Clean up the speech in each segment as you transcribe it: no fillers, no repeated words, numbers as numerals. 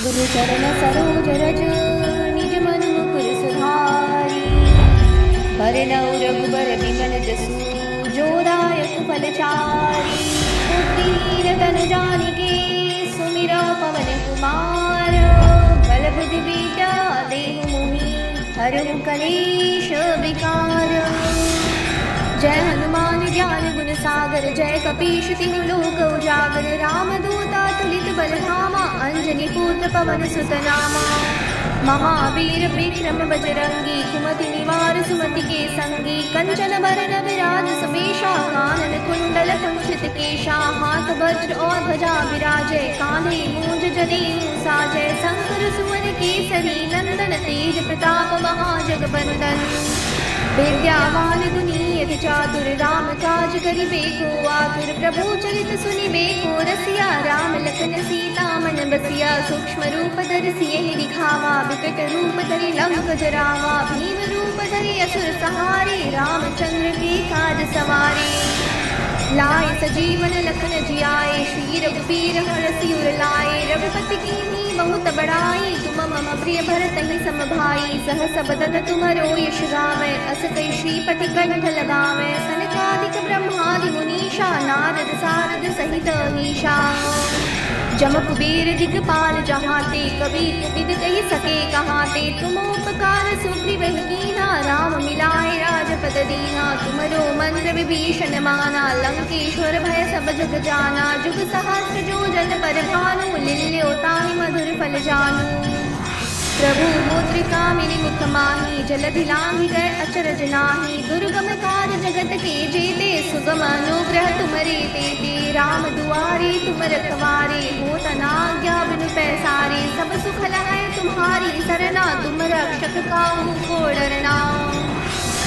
गुरु चरण सरोज रज निज मन मुकुर सुधारी। भरनऊ रघुबर बिमल जसु जो दायक फलचारी। बुद्धिहीन तनु जानिके सुमिरौ पवन कुमार। बल बुद्धि विद्या देहु मोहि हरहु कलेश विकार। जय हनुमान ज्ञान गुण सागर जय कपीश तिहु लोक उजागर। रामदूता तुलित बल धामा अंजनी पुत्र पवन सुत नामा। महावीर विक्रम बजरंगी कुमति निवार सुमति के संगी। कंचन बरन विराज सुबेशा कानन कुंडल कुंचित केशा। हाथ वज्र और ध्वजा विराजय कांधे मूंज जनेऊ साजय। शंकर सुवन केसरी नंदन तेज प्रताप महाजगबंदन। विद्यावान गुणीयति चातुर राम काज करिबे को आतुर। प्रभु चरित सुनिबे को रसिया राम लखन सीता मन बसिया। सूक्ष्म रूप धरि सियहि दिखावा विकट रूप धरि लंक जरावा। भीम रूप धरि असुर सहारे रामचंद्र के काज सवारे। लाए सजीवन लखन जियाए श्री रघुबीर हरषि उर लाए। रघुपति कीन्ही बहुत बड़ाई तुम मम प्रिय भरतहि सम भाई। सहस बदन तुम्हरो यश गावै अस कई श्रीपति कंठ लगावै। सनकादिक ब्रह्मादि मुनीषा नारद सारद सहित ईशा। जम कुबेर दिगपाल जहाते कवि विद कहि सके कहाते। तुम उपकार सुग्रीव कीन्हा राम मिलाए राजपद दीना। तुमरो मंत्र विभीषण माना लंकेश्वर भय सब जग जाना। जुग सहस्र जो जन पर भानु लील्यो ताहि मधुर फल जानू। प्रभु मुद्रिका मिली मुख माही जलधि लांघि गए अचरज नाही। दुर्गम काज जगत के जेते सुगम अनुग्रह तुमरे तेते। राम दुआरे तुम रखवारे होत न आज्ञा बिनु पैसारे। सब सुख लहै तुम्हारी सरना तुम रक्षक काहू को डरना।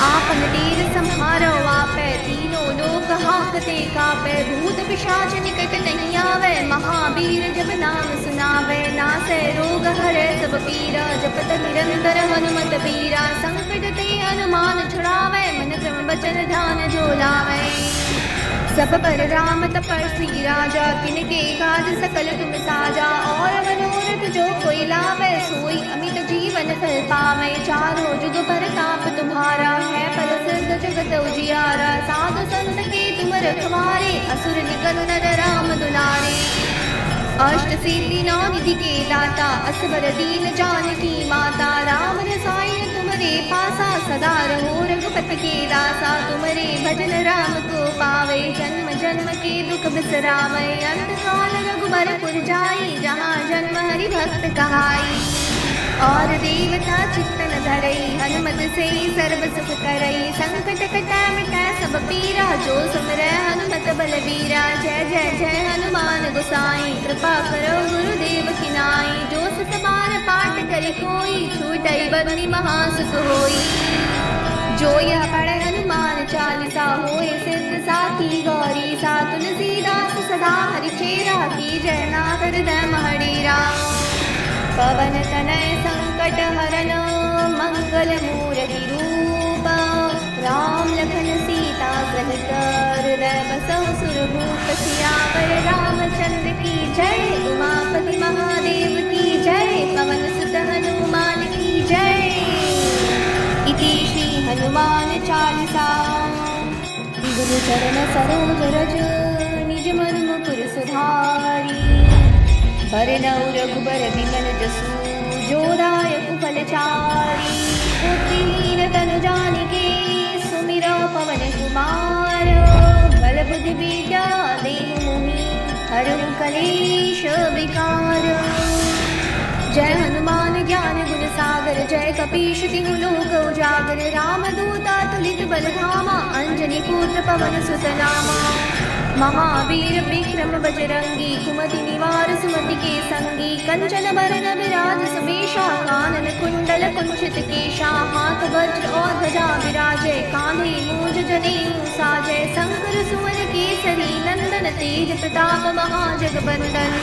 आपन तीर संहारो आपै तीनों लोक हांकते कापै। भूत पिशाच निकट नहीं आवै महावीर जब नाम सुनावै। नासै रोग हरै सब पीरा जपत निरंतर हनुमत बीरा। संकट ते हनुमान छुड़ावै मन क्रम बचन ध्यान जो लावै। सब पर राम तपस्वी राजा तिनके काज सकल तुम साजा। और मनोरथ जो कोई लावै सोई अमित जीवन फल पावै। चारों जुग परताप तुम्हारा है प्रसिद्ध जगत उजियारा। साधु संत के तुम रखवारे असुर निकल नर राम दुलारे। अष्ट सिद्धि नौ निधि के दाता असबर दीन जानकी माता। राम रसायन तुमरे पासा सदा रहो रघुपति के दासा। तुमरे भजन राम को पावे जन्म जन्म के दुख बिसरावे। अंत काल रघुबरपुर जाई जहाँ जन्म हरि भक्त कहाई। और देवता चित्तन धरई हनुमत से सर्व सुख करई। संकट कटै मिटै सब पीरा जो सुमिरै हनुमत बलबीरा। जय जय जय हनुमान गोसाई कृपा करो गुरुदेव की नाई। जो सत बार पाठ करि कोई छूटई बंदी महासुख होई। जो यह पढ़े हनुमान चालीसा होए सिद्ध साखी गौरी सा। तुलसीदास सदा हरिचेरा की जय नाथ हृदय महडेरा। पवन तनय संकट हरन मंगल मूर्ति रूप। राम लखन सीता सहित हृदय बसहु सुरभूप। सियावर रामचंद्र की जय उमापति महादेव की जय। पवन सुत हनुमान की जय। इति श्री हनुमान चालीसा। गुरु चरण सरोज रज निज मन मुकुर सुधारी। भरनऊ रघुबर बिमल जसु जो दायक फलचारी। बुद्धिहीन तनु जानिके सुमिरौ पवन कुमार। बल बुद्धि विद्या देहु मोहि हरहु कलेश विकार। जय हनुमान ज्ञान गुण सागर जय कपीश तिहु लोक उजागर। रामदूता तुलित बल धामा अंजनी पुत्र पवन सुत नामा। महावीर विक्रम बजरंगी कुमति निवार सुमति के संगी। कंचन बरन विराज सुबेशा कानन कुंडल कुंचित केशा। हाथ वज्र और ध्वजा विराजय कांधे मूंज जनेऊ साजय। शंकर सुवन केसरी नंदन तेज प्रताप महाजगबंदन।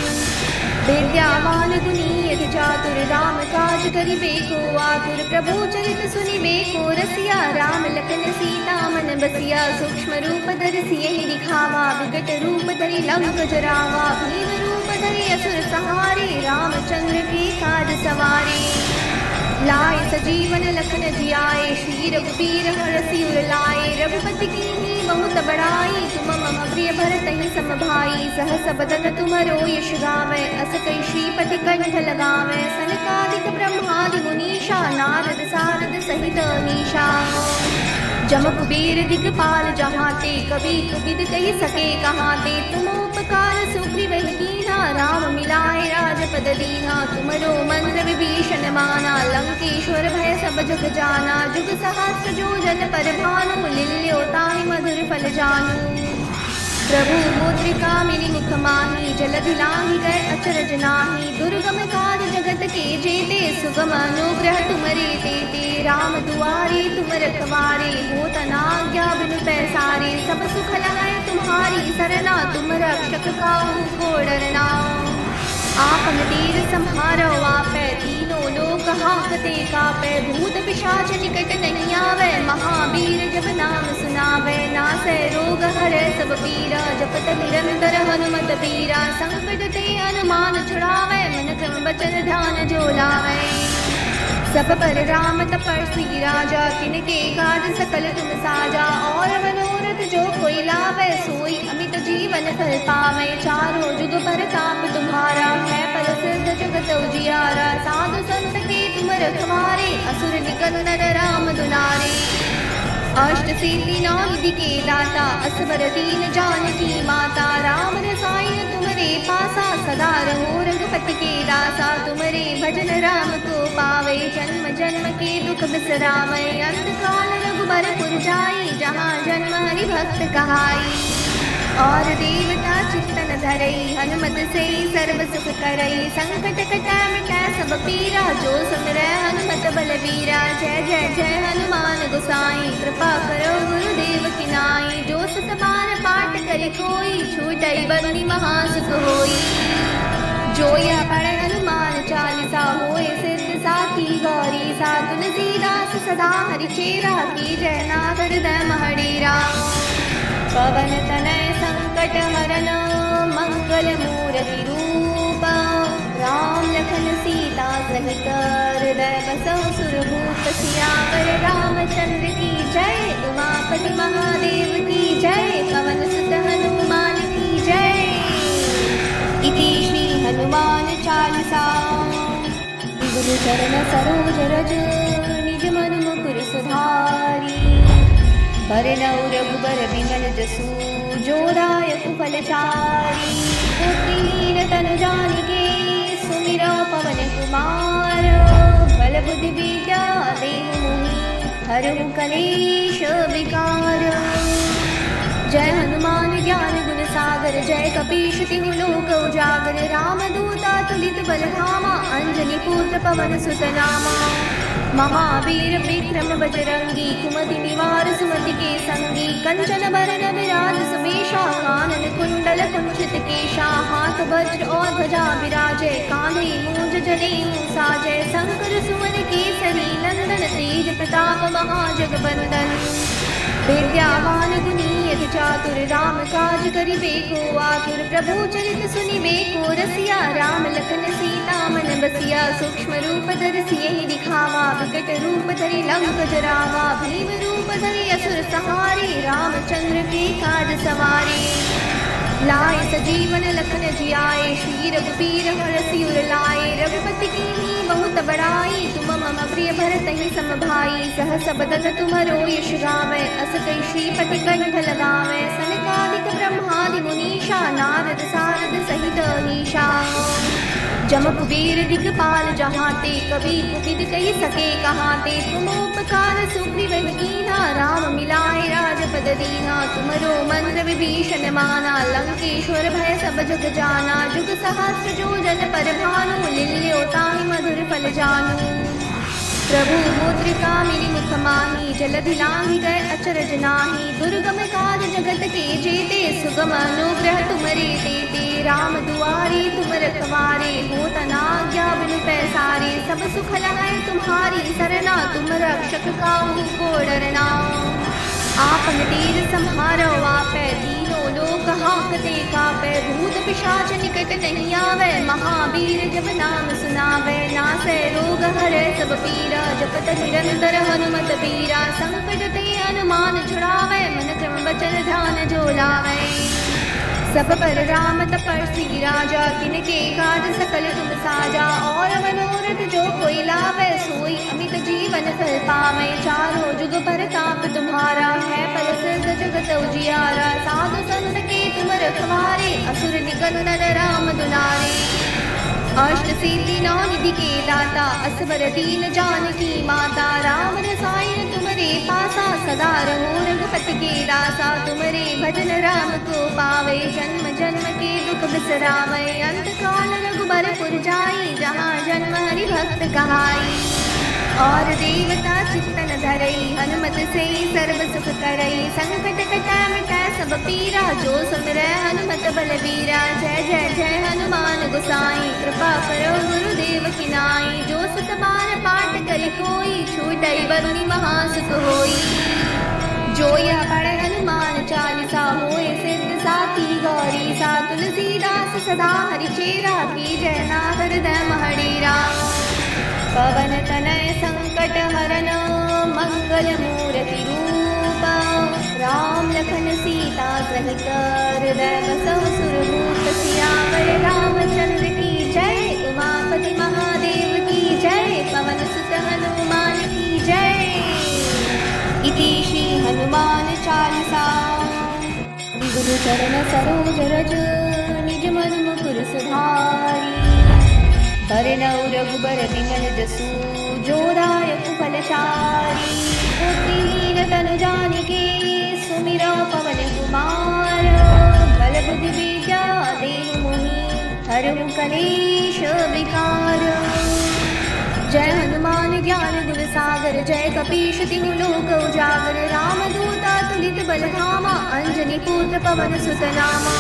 विद्यावान गुणीयति चातुर राम काज करिबे को आतुर। प्रभु चरित सुनिबे को रसिया राम लखन सीता मन बसिया। सूक्ष्म रूप धरि सियहि दिखावा विकट रूप धरि लंक जरावा। भीम रूप धरे असुर सहारे, रामचंद्र के काज सवारे। लाए सजीवन लखन जियाए, श्री रघुबीर हरषि उर लाए। रघुपति कीन्ही बहुत बड़ाई, तुम मम प्रिय भरतहि सम भाई। सहस बदन तुमरो यश गावै, अस कई श्रीपति कंठ लगावै। सनकादिक ब्रह्मादि मुनीषा, नारद सारद सहित अनीशा। जम कुबेर दिगपाल जहाते, कवि कुबिद कहि सके कहाते। तुम उपकार सुग्रीव कीन्हा, राम मिलाए राजपद दीन्हा। तुमरो मंत्र विभीषण माना, लंकेश्वर भय सब जग जाना। जुग सहस्र जो जन पर भानु, लील्यो ताहि मधुर फल जानू। प्रभु मुद्रिका मिली मुख माही, जलधि लांघि गए अचरज नाही। दुर्गम काज जगत के जेते, सुगम अनुग्रह तुमरे तेते। राम दुआरे तुम रखवारे, होत न आज्ञा बिनु पैसारे। सब सुख लहै तुम्हारी सरना, तुम रक्षक काहू को डरना। आपन तीर संहारो आपै, तीनों लोक हांकते कापै। भूत पिशाच निकट नहीं आवै, महावीर जब नाम सुनावै। नासै रोग हरै सब पीरा, जपत निरंतर हनुमत बीरा। संकट ते हनुमान छुड़ावै, मन क्रम वचन ध्यान जो लावै। सब पर राम तपस्वी राजा, तिनके काज सकल तुम साजा। और मनोरथ जो कोई लावै, सोई अमित जीवन फल पावै। चारों जुग परताप तुम्हारा, है प्रसिद्ध जगत उजियारा। साधु संत के तुम रखवारे, असुर निकंदन राम दुलारे। अष्ट सिद्धि नौ निधि के दाता, असवर दीन जानकी माता। राम रसायन तुमरे पासा, सदा रहो रघुपति के दासा। तुमरे भजन राम को पावे, जन्म जन्म के दुख बिसरावे। अंतकाल रघुबरपुर जाई, जहाँ जन्म हरि भक्त कहाई। और देवता चित्तन धरई, हनुमत से सर्व सुख करई। संकट कटै मिटै सब पीरा, जो सुमिरै हनुमत बलबीरा। जय जय जय हनुमान गोसाई, कृपा करो गुरुदेव की नाई। जो सत बार पाठ करे कोई, छूटई बंदी महासुख होई। जो यह पढ़े हनुमान चालीसा, होए सिद्ध साखी गौरी सा। तुलसीदास सदा हरिचेरा, की जय नाथ हृदय महडेरा। पवन तनय संकट हरन, मंगल मूर्ति रूप। राम लखन सीता सहित, हृदय बसहु सुरभूप। सियावर रामचंद्र की जय, उमापति महादेव की जय। पवन सुत हनुमान की जय। इति श्री हनुमान चालीसा। गुरु चरण सरोज रज, निज मन मुकुर सुधारी। भरनउ रघुबर बिमल जसु, जो दायक फलचारी। पुत्रहीन तनु जानिके, सुमिरौ पवन कुमार। बल बुद्धि विद्या देहु मोहि, हरहु कलेश विकार। जय हनुमान ज्ञान गुण सागर, जय कपीश तिहु लोक उजागर। राम दूता तुलित बल धामा, अंजनी पुत्र पवन सुत नामा। महावीर विक्रम बजरंगी, कुमति निवार सुमति के संगी। कंचन बरन विराज सुबेशा, कानन कुंडल कुंचित केशा। हाथ वज्र और ध्वजा विराजय, कांधे मूंज जनेऊ साजय। शंकर सुवन केसरी नंदन, तेज प्रताप महाजगवंदन। विद्यावान गुणी अति चातुर, राम काज करिबे को आतुर। प्रभु चरित सुनिबे को रसिया, राम लखन सीता मन बसिया। सूक्ष्म रूप धरि सियहि दिखावा, विकट रूप धरि लंक जरावा। भीम रूप धरि असुर सहारे, रामचंद्र के काज सवारे। लाए सजीवन लखन जियाए, श्री रघुबीर हरषि उर लाए। रघुपति कीन्ही बहुत बड़ाई, तुम मम प्रिय भरतहि सम भाई। सहस बदन तुमरो यश गावै, अस कई श्रीपति कंठ लगावै। सनकादिक ब्रह्मादि मुनीषा, नारद सारद सहित अनीशा। जम कुबेर दिगपाल जहाते, कवि कुबिद कहि सके कहाते। तुम उपकार सुग्रीव कीन्हा, राम मिलाए राजपद दीन्हा। तुमरो मंत्र विभीषण माना, लंकेश्वर भय सब जग जाना। जुग सहस्र जो जन पर भानु, लील्यो ताहि मधुर फल जानू। प्रभु मुद्रिका मिली मुख माही, जलधि लांघि गए अचरज नाही। दुर्गम काज जगत के जेते, सुगम अनुग्रह तुमरे तेते। राम दुआरे तुम रखवारे, होत न आज्ञा बिनु पैसारे। सब सुख लहै तुम्हारी सरना, तुम रक्षक काहू को डरना। आपन तीर संहारो आपै, तीनों लोक हाकते कापे, भूत पिशाच निकट नहीं आवे, महावीर जब नाम सुनावे, नासै रोग हरै सब पीरा, जपत निरंतर हनुमत बीरा, संकट ते हनुमान छुड़ावे, मन क्रम वचन ध्यान जो लावे। सब पर राम तपस्वी राजा, तिनके काज सकल तुम साजा, और मनोरथ जो कोई लावे, सोई अमित जीवन फल पावे। चारों जुग परताप तुम्हारा, है प्रसिद्ध जगत उजियारा, साधु संत के तुम रखवारे, असुर निकंदन राम दुलारे। अष्ट सिद्धि नौ निधि के दाता, असबर दीन जानकी माता, राम रसायन तुमरे पासा, सदा रहो रघुपति के दासा। तुमरे भजन राम को पावे, जन्म जन्म के दुख बिसरावे, अंत काल रघुबरपुर जाई, जहाँ जन्म हरि भक्त कहाई। और देवता चित्तन धरई, हनुमत से सर्व सुख करई, संकट कटै मिटै सब पीरा, जो सुमिरै हनुमत बलबीरा। जय जय जय हनुमान गोसाई, कृपा करो गुरुदेव की नाई, जो सत बार पाठ करे कोई, छूटई बंदी महासुख होई। जो यह पढ़े हनुमान चालीसा, होए सिद्ध साथी गौरी सा, तुलसीदास सदा हरिचेरा, की जय नाथ हृदय महडेरा। पवन तनय संकट हरन, मंगल मूर्ति रूप, राम लखन सीता सहित, हृदय बसहु सुरभूप। सियावर रामचंद्र की जय, उमापति महादेव की जय, पवन सुत हनुमान की जय। इति श्री हनुमान चालीसा। गुरु चरण सरोज रज, निज मन मुकुर सुधारी, बरनउँ रघुबर बिमल जसु, जो दायक फलचारी। बुद्धिहीन तनु जानिके, सुमिरौ पवन कुमार, बल बुद्धि विद्या देहु मोहि, हरहु कलेश विकार। जय हनुमान ज्ञान गुण सागर, जय कपीश तिहु लोक उजागर, रामदूत अतुलित बल धामा, अंजनी पुत्र पवन सुत नामा।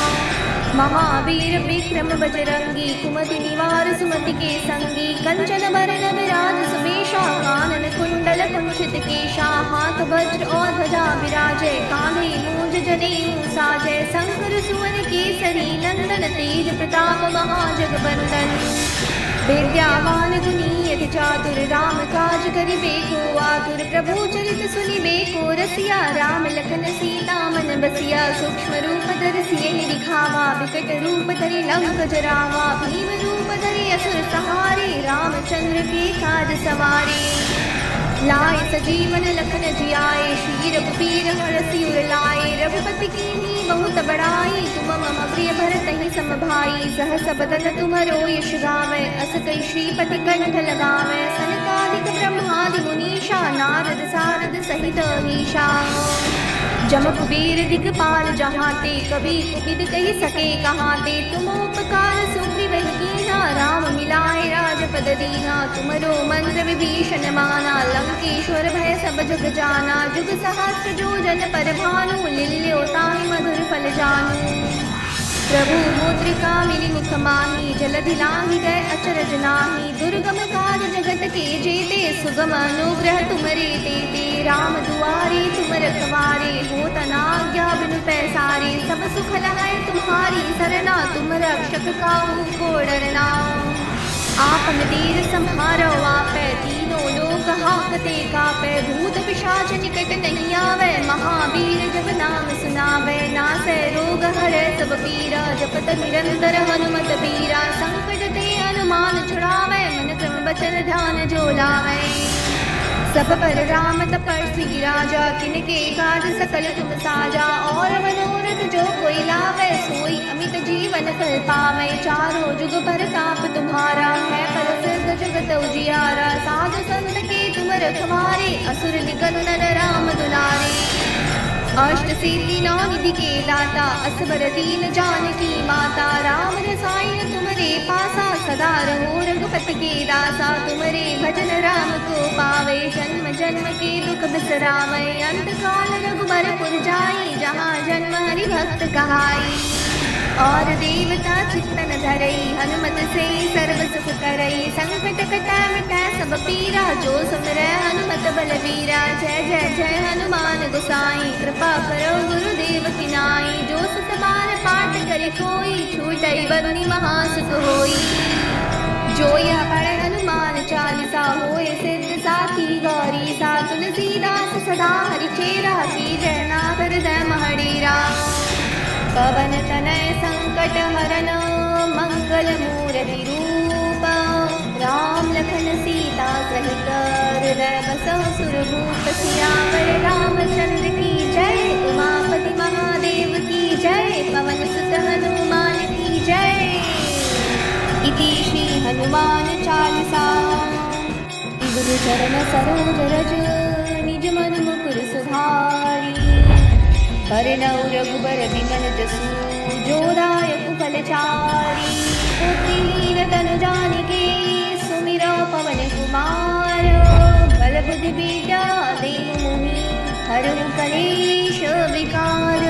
महावीर विक्रम बजरंगी, कुमति निवार सुमति के संगी, कंचन बरन विराज सुबेशा, कानन कुंडल कुंचित केशा, हाथ वज्र और ध्वजा विराजे, कांधे मूंज जनेऊ साजै, शंकर सुवन केसरी नंदन, तेज प्रताप महाजगवंदन। विद्यावान गुणी अति चातुर, राम काज करिबे को आतुर, प्रभु चरित सुनिबे को रसिया, राम लखन सीता मन बसिया। सूक्ष्म रूप धरि सियहि दिखावा, विकट रूप धरि लंक जरावा, भीम रूप धरि असुर सहारे, रामचंद्र के काज सवारे। लाए सजीवन लखन जियाए, श्री रघुबीर हरषि उर लाए, रघुपति कीन्ही बहुत बड़ाई, तुम मम प्रिय भरतहि सम भाई। सहस बदन तुम्हरो यश गावै, अस कई श्रीपति कंठ लगावै, सनकादिक ब्रह्मादि मुनीषा, नारद सारद सहित अहीशा। जम कुबेर दिगपाल जहाते, कभी कुपिद कही सके कहाते, तुम उपकार सुग्रीव कीन्हा, राम मिलाए राजपद दीन्हा। तुमरो मंत्र विभीषण माना, लंकेश्वर भय सब जग जाना, जुग सहस्र जो जन पर भानु, लील्यो ताहि मधुर फल जानू। प्रभु मुद्रिका मिली मुख माही, जलधि लांघि गए अचरज नाही, दुर्गम काज जगत के जेते, सुगम अनुग्रह तुमरे तेते। राम दुआरे तुम रखवारे, होत न आज्ञा बिनु पैसारे, सब सुख लहै तुम्हारी सरना, तुम रक्षक काहू को डरना। आपन तीर सम्हारो आपै, तीनों लोक हाकते कापै, भूत पिशाच निकट नहीं आवे, महावीर जब नाम सुनावे। नासै रोग हरै सब पीरा, जपत निरंतर हनुमत बीरा, संकट ते हनुमान छुड़ावे, मन क्रम वचन ध्यान जो लावे। सब पर राम तपस्वी राजा, तिनके काज सकल तुम साजा, और मनोरथ जो कोई लावे, सोई अमित जीवन फल पावे। चारों जुग परताप तुम्हारा, है प्रसिद्ध जगत उजियारा, साधु संत के तुम रखवारे, असुर निकंदन राम दुलारे। अष्ट सिद्धि नौ निधि के दाता, असबर दीन जानकी माता, राम रसायन तुमरे पासा, सदा रहो रघुपति के दासा। तुमरे भजन राम को पावे, जन्म जन्म के दुख बिसरावे, अंत काल रघुबरपुर जाई, जहाँ जन्म हरि भक्त कहाई। और देवता चित्तन धरई, हनुमत से सर्व सुख करई, संकट कटै मिटै सब पीरा, जो सुमिरै हनुमत हनुमत बलवीरा। जय जय जय हनुमान गोसाई, कृपा करो गुरुदेव की नाई। जो सत बार पाठ करे कोई, छूटई बंदी महासुख होई। जो यह पढ़े हनुमान चालीसा, होए सिद्ध साखी गौरी सा। तुलसीदास सदा हरिचेरा, की जय नाथ हृदय महडेरा। पवन तनय संकट हरन, मंगल मूर्ति रूप। राम लखन सीता सहित, हृदय बसहु सुरभूप। सियावर रामचंद्र की जय, उमापति महादेव की जय। पवन सुत हनुमान की जय। इति श्री हनुमान चालीसा। गुरु चरण सरोज रज, निज मन मुकुर सुधारी। बरनउँ रघुबर बिमल जसु, जो दायक फल चारि। पुत्रहीन तनु जानिके, सुमिरौ पवन कुमार। बल बुद्धि विद्या देहु मोहि, हरहु कलेश विकार।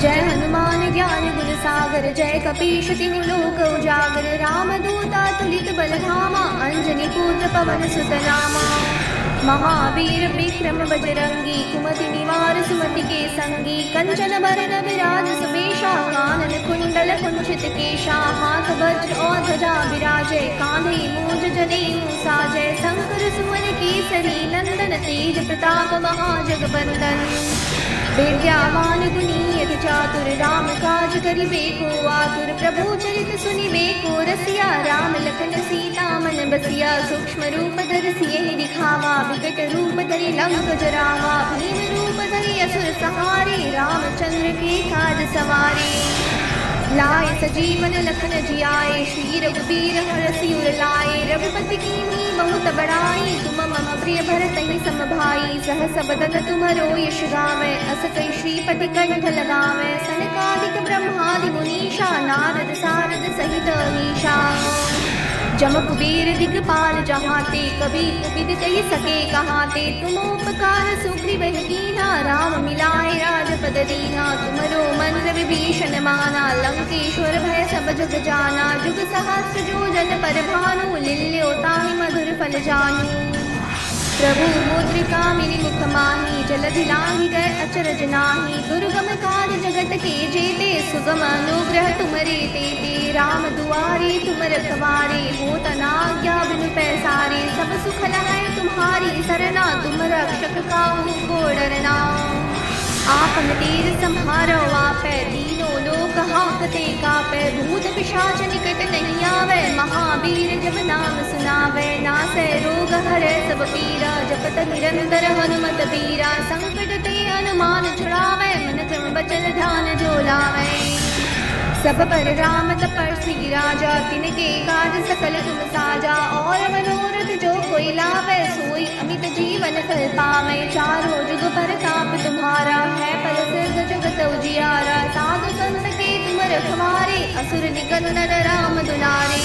जय हनुमान ज्ञान गुण सागर, जय कपीश तिहु लोक उजागर। रामदूता तुलित बल धामा, अंजनी पुत्र पवन सुत नामा। महावीर विक्रम बजरंगी, कुमति निवार सुमति के संगी। कंचन बरन विराज सुबेशा, कानन कुंडल कुंचित केशा। हाथ वज्र और ध्वजा विराजे, कांधे मूंज जनेऊ साजय। शंकर सुवन केसरी नंदन, तेज प्रताप महाजगवंदन। विद्यावान गुणी अति चातुर, राम काज करिबे को आतुर। प्रभु चरित सुनिबे को रसिया, राम लखन सीता मन बसिया। सूक्ष्म रूप धरि सियहि दिखावा, विकट रूप धरि लंक जरावा। भीम रूप धरि असुर सहारे, रामचंद्र के काज सवारे। लाए सजीवन लखन जियाए, श्री रघुबीर हरषि उर लाए। रघुपति कीन्ही बहुत बड़ाई, तुम मम प्रिय भरतहि सम भाई। सहस बदन तुम्हरो यश गावै, अस कहि श्रीपति कंठ लगावै। सनकादिक ब्रह्मादि मुनीषा, नारद सारद सहित अहीशा। जम कुबेर दिगपाल जहाते, कबि विद कहि सके कहाते। तुम उपकार सुग्रीव कीन्हा, राम मिलाए राजपद दीन्हा। तुमरो मंत्र विभीषण माना, लंकेश्वर भय सब जग जाना। जुग सहस्र जो जन पर भानु, लील्यो ताहि मधुर फल जानू। प्रभु मुद्रिका मिली मुख माही, जलधि लांघि गए अचरज नाही। दुर्गम काज जगत के जेते, सुगम अनुग्रह तुमरे तेते। राम दुआरे तुम रखवारे, होत न आज्ञा बिनु पैसारे। सब सुख लहै तुम्हारी सरना, तुम रक्षक काहू को डरना। आपन तीर सम्हारो आपै, तीनों लोक हांकते कापै। भूत पिशाच निकट नहीं आवै, महावीर जब नाम सुनावै। नासै रोग हरै सब पीरा, जपत निरंतर हनुमत बीरा। संकट ते हनुमान छुड़ावै, मन क्रम बचन ध्यान जो लावै। सब पर राम तपस्वी राजा, तिनके काज सकल तुम साजा। और मनोरथ जो कोई लावै, सोई अमित जीवन फल पावै। चारों जुग परताप तुम्हारा, है परसिद्ध जगत उजियारा। साधु संत के तुम रखवारे, असुर निकंदन राम दुलारे।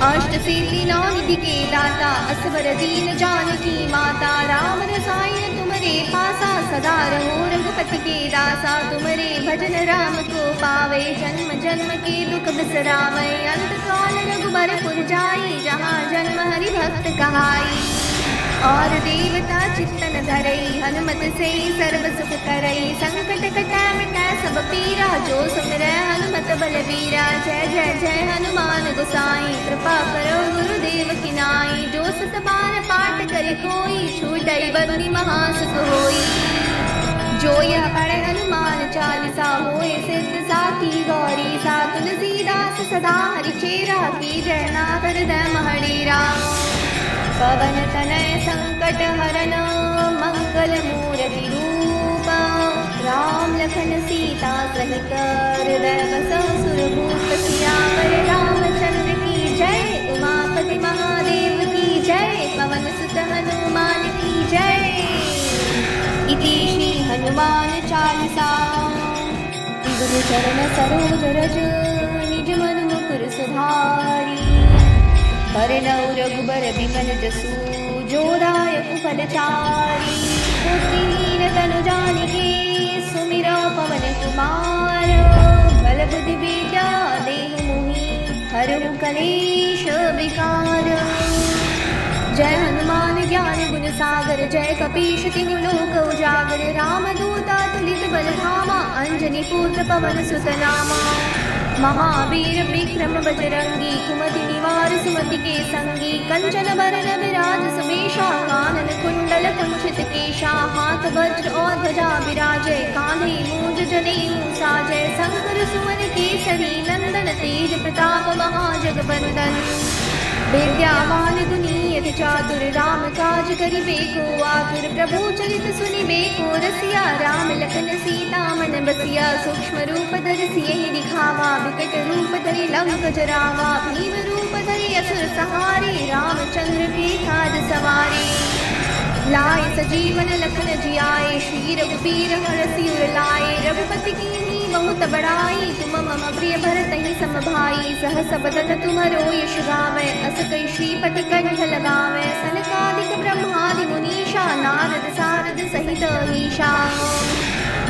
अष्ट सिद्धि नौ निधि के दाता, असवर दीन जानकी माता। राम रसायन तुमरे पासा, सदा रहो रघुपति के दासा। तुमरे भजन राम को पावे, जन्म जन्म के दुख बिसरावे। अंत काल रघुबरपुर जाई, जहाँ जन्म हरि भक्त कहाई। और देवता चित्तन धरई, हनुमत से सर्व सुख करई। संकट कटै मिटै सब पीरा, जो सुमिरै हनुमत बलवीरा। जय जय जय हनुमान गोसाई, कृपा करो गुरुदेव की नाई। जो सत बार पाठ करे कोई, छूटई बंदी महासुख होई। जो यह पढ़े हनुमान चालीसा, होए सिद्ध साखी गौरी सा। तुलसीदास सदा हरिचेरा, की जय नाथ हृदय महडेरा। पवन तनय संकट हरन, मंगल मूर्ति रूप। राम लखन सीता सहित, हृदय बसहु सुरभूप। सियावर रामचंद्र की जय, उमापति महादेव की जय। पवन सुत हनुमान की जय। इति श्री हनुमान चालीसा। गुरु चरण सरोज रज, निज मन मुकुर सुधारी। बरनउँ रघुबर बिमल जसु, जो दायक फल चारि। पुत्रहीन तनु जानिके, सुमिरौ पवन कुमार। बल बुद्धि विद्या देहु मोहि, हरहु कलेश विकार। जय हनुमान ज्ञान सागर जय कपीश तिहु लोक उजागर रामदूता तुलित बलधामा अंजनी पुत्र पवन सुत नामा महावीर विक्रम बजरंगी कुमति निवार सुमति के संगी कंचन बरन विराज सुमेशा कानन कुंडल कुंचित केशा हाथ वज्र और ध्वजा विराजय कांधे मूंज जनेऊ साजय शंकर सुवन केसरी नंदन तेज प्रताप महाजगवंदन विद्यावान गुणीयति चातुर राम काज करिबे को आतुर प्रभु चरित सुनिबे को रसिया राम लखन सीता मन बसिया सूक्ष्म रूप धरि सियहि दिखावा विकट रूप धरि लंक जरावा भीम रूप धरि असुर सहारे रामचंद्र के काज सवारे लाए सजीवन लखन जियाए श्री रघुबीर हरषि उर लाए रघुपति कीन्ही बहुत बड़ाई तुम मम प्रिय भरतहि सम भाई सहस बदन तुम्हरो यश गावै अस कई श्रीपति कंठ लगावै सनकादिक ब्रह्मादि मुनीषा नारद सारद सहित ईशा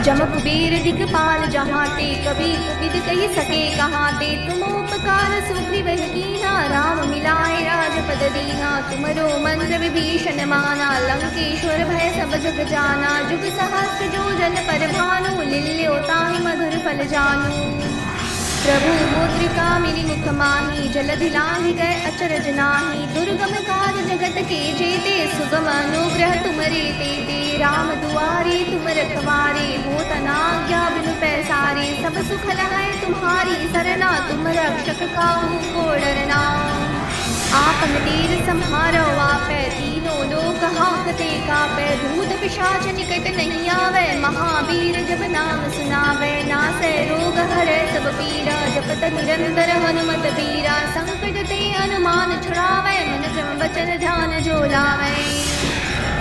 जम कुबेर दिगपाल जहाते कभी कुबिद कही सके कहाते तुम उपकार सुग्रीव कीना राम मिलाए राजपद दीना तुमरो मंत्र विभीषण माना लंकेश्वर भय सब जग जाना जुग सहस्र जो जन पर भानु लिल्यो ताहि मधुर फल जानू प्रभु मुद्रिका मिली मुख माही जलधि लांघि गए अचरज नाही दुर्गम काज जगत के जेते सुगम अनुग्रह तुमरे तेते राम दुआरे तुम रखवारे होत न आज्ञा बिनु पैसारे सब सुख लहै तुम्हारी सरना तुम रक्षक काहू को डरना आपन तीर संहारो आपै तीनों लोक हांकते कापै भूत पिशाच निकट नहीं आवे महावीर जब नाम सुनावे नासै रोग हरै सब पीरा जपत निरंतर हनुमत बीरा संकट ते हनुमान छुड़ावे मन क्रम वचन ध्यान जो लावे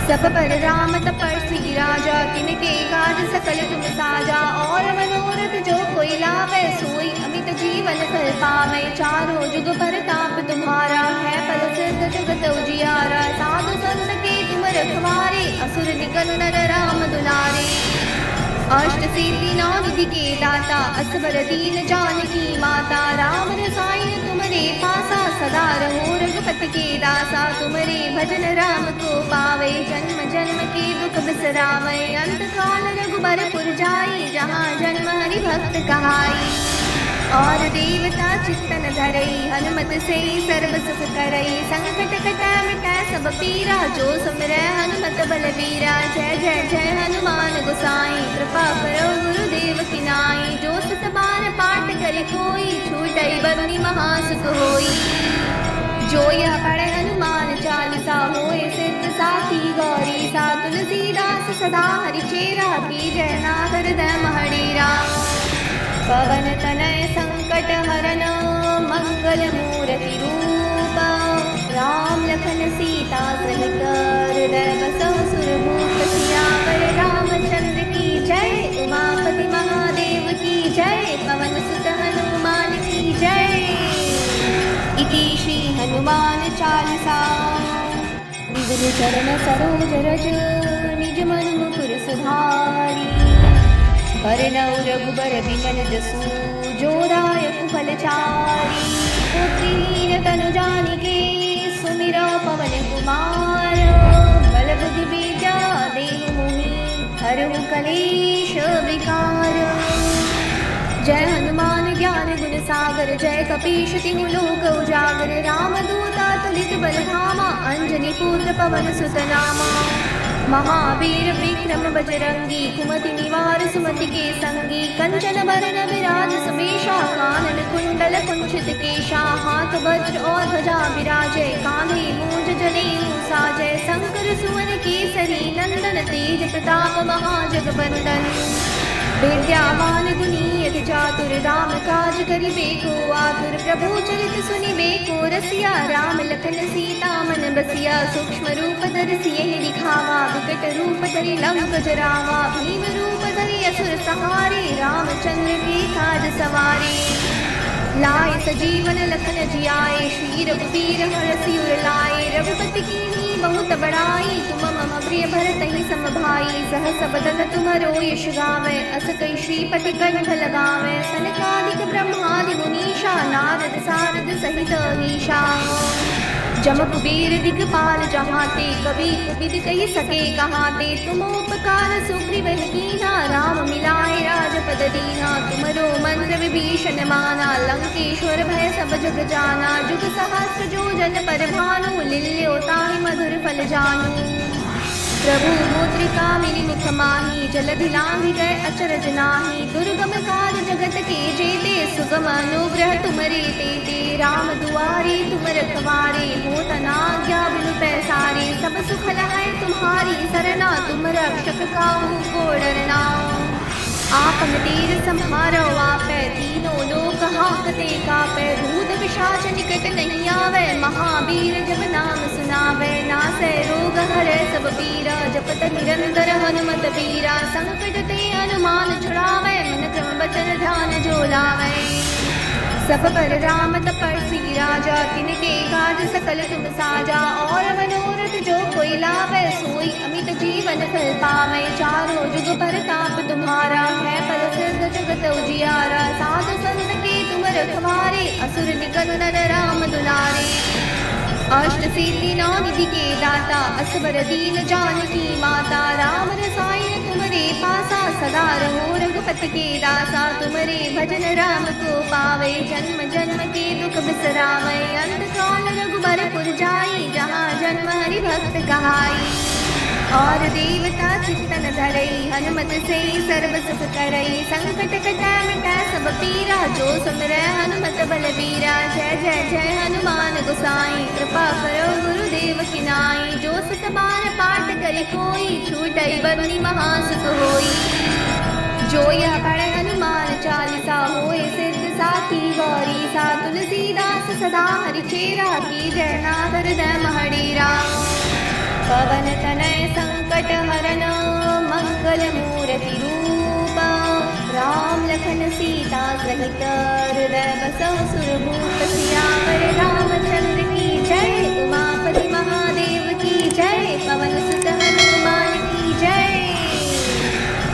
सब पर राम तपस्वी राजा तिनके काज सकल तुम साजा और मनोरथ जो कोई लावे सोई अमित जीवन फल पावे चारों जुग परताप तुम्हारा है फल सिद्ध जगत उजियारा साधु संत के तुम रखवारे असुर निकंदन राम दुलारे अष्ट सिद्धि नौ निधि के दाता असबर दीन जानकी माता राम रसायन तुमरे पासा सदा रहो रघुपति के दासा तुमरे भजन राम को पावे जन्म जन्म के दुख बिसरावे अंत काल रघुबरपुर जाई जहाँ जन्म हरि भक्त कहाई और देवता चित्तन धरई हनुमत से सर्व सुख करई संकट कटा मिटा सब पीरा जो सुमिरै हनुमत बलबीरा जय जय जय हनुमान गोसाई कृपा करो गुरुदेव की नाई जो सत बार पाठ करे कोई छूटई बंदी महासुख होई जो यह पढ़े हनुमान चालीसा होए सिद्ध साखी गौरी सा तुलसीदास सदा हरिचेरा की जय नाथ हृदय महडेरा पवन तनय संकट हरन मंगल मूर्ति रूप राम लखन सीता सहित हृदय बसहु सुरभूप सियावर रामचंद्र की जय उमापति महादेव की जय पवन सुत हनुमान की जय इति श्री हनुमान चालीसा विविध चरण सरोज रज निज मन मुकुर सुधारी हरनौ रघुबर बिमल जसु जो दायक फलचारी पुत्रहीन तनु जानिके सुमिरौ पवन कुमार बल बुद्धि विद्या देहु मोहि हरहु कलेश विकार जय हनुमान ज्ञान गुण सागर जय कपीश तिहु लोक उजागर रामदूता तुलित बलधामा अंजनी पुत्र पवन सुत नामा महावीर विक्रम बजरंगी कुमति निवार सुमति के संगी कंचन बरन विराज सुमेशा कानन कुंडल कुंचित केशा हाथ वज्र और ध्वजा विराजय कांधे मूंज जनेऊ साजय शंकर सुवन केसरी नंदन तेज प्रताप महाजगवंदन विद्यावान गुणीयति चातुर राम काज करिबे को आतुर प्रभु चरित सुनिबे को रसिया राम लखन सीता मन बसिया सूक्ष्म रूप धरि सियहि दिखावा विकट रूप धरि लंक जरावा भीम रूप धरि असुर सहारे रामचंद्र के काज सवारे लाए सजीवन लखन जियाए श्री रघुबीर हरषि उर लाए रघुपति कीन्ही बहुत बड़ाई तुम मम प्रिय भरतहि सम भाई सहस बदन तुम्हरो यश गावै अस कई श्रीपति कंठ लगावै सनकादिक ब्रह्मादि मुनीषा नारद सारद सहित ईशा जम कुबेर दिगपाल जहाते, कवि विद कही सके कहाते। तुम उपकार सुग्रीव कीना, राम मिलाए राजपद दीना। तुमरो मंत्र विभीषण माना, लंकेश्वर भय सब जग जाना। जुग सहस्र जो जन पर भानु, लील्यो ताहि मधुर फल जानू। प्रभु मुद्रिका मेरी मुख माही, जलधि लांघि गए अचरज नाही। दुर्गम काज जगत के जेते, सुगम अनुग्रह तुमरे तेते। राम दुआरे तुम रखवारे, होत न आज्ञा बिनु पैसारे। सब सुख लहै तुम्हारी सरना, तुम रक्षक काहू को डरना। आपन तीर संहारो आपै, तीनों लोक हांकते कापै। भूत पिशाच निकट नहीं आवे, महावीर जब नाम सुनावे। नासै रोग हरै सब पीरा, जपत निरंतर हनुमत बीरा। संकट ते हनुमान छुड़ावे, मन क्रम बचन ध्यान जो लावे। सब पर राम तपस्वी राजा, तिनके काज सकल तुम साजा। और मनोरथ जो कोई लावे, सोई अमित जीवन फल पावे। चारों जुग परताप तुम्हारा, है प्रसिद्ध जगत उजियारा। साधु संत के तुम रखवारे, असुर निकंदन राम दुलारे। अष्ट सिद्धि नौ निधि के दाता, असबर दीन जानकी माता। राम रसायन तुमरे पासा, सदा रहो रघुपति के दासा। तुमरे भजन राम को पावे, जन्म जन्म के दुख बिसरावे। अंत काल रघुबरपुर जाई, जहाँ जन्म हरि भक्त कहाई। और देवता चित्तन धरई, हनुमत से सर्व सुख करई। संकट कटै मिटै सब पीरा, जो सुमिरै हनुमत बलबीरा। जय जय जय हनुमान गोसाई, कृपा करो गुरुदेव की नाई। जो सत बार पाठ करे कोई, छूटई बंदी महासुख होई। जो यह पढ़े हनुमान चालीसा, होए सिद्ध साखी गौरी सा। तुलसीदास सदा हरिचेरा, की जय नाथ हृदय महडेरा। पवन तनय संकट हरन, मंगल मूर्ति रूप। राम लखन सीता सहित, हृदय बसहु सुरभूप। सियावर रामचंद्र की जय, उमापति महादेव की जय। पवन सुत हनुमान की जय।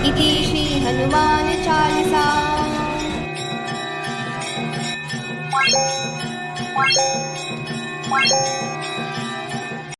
इति श्री हनुमान चालीसा।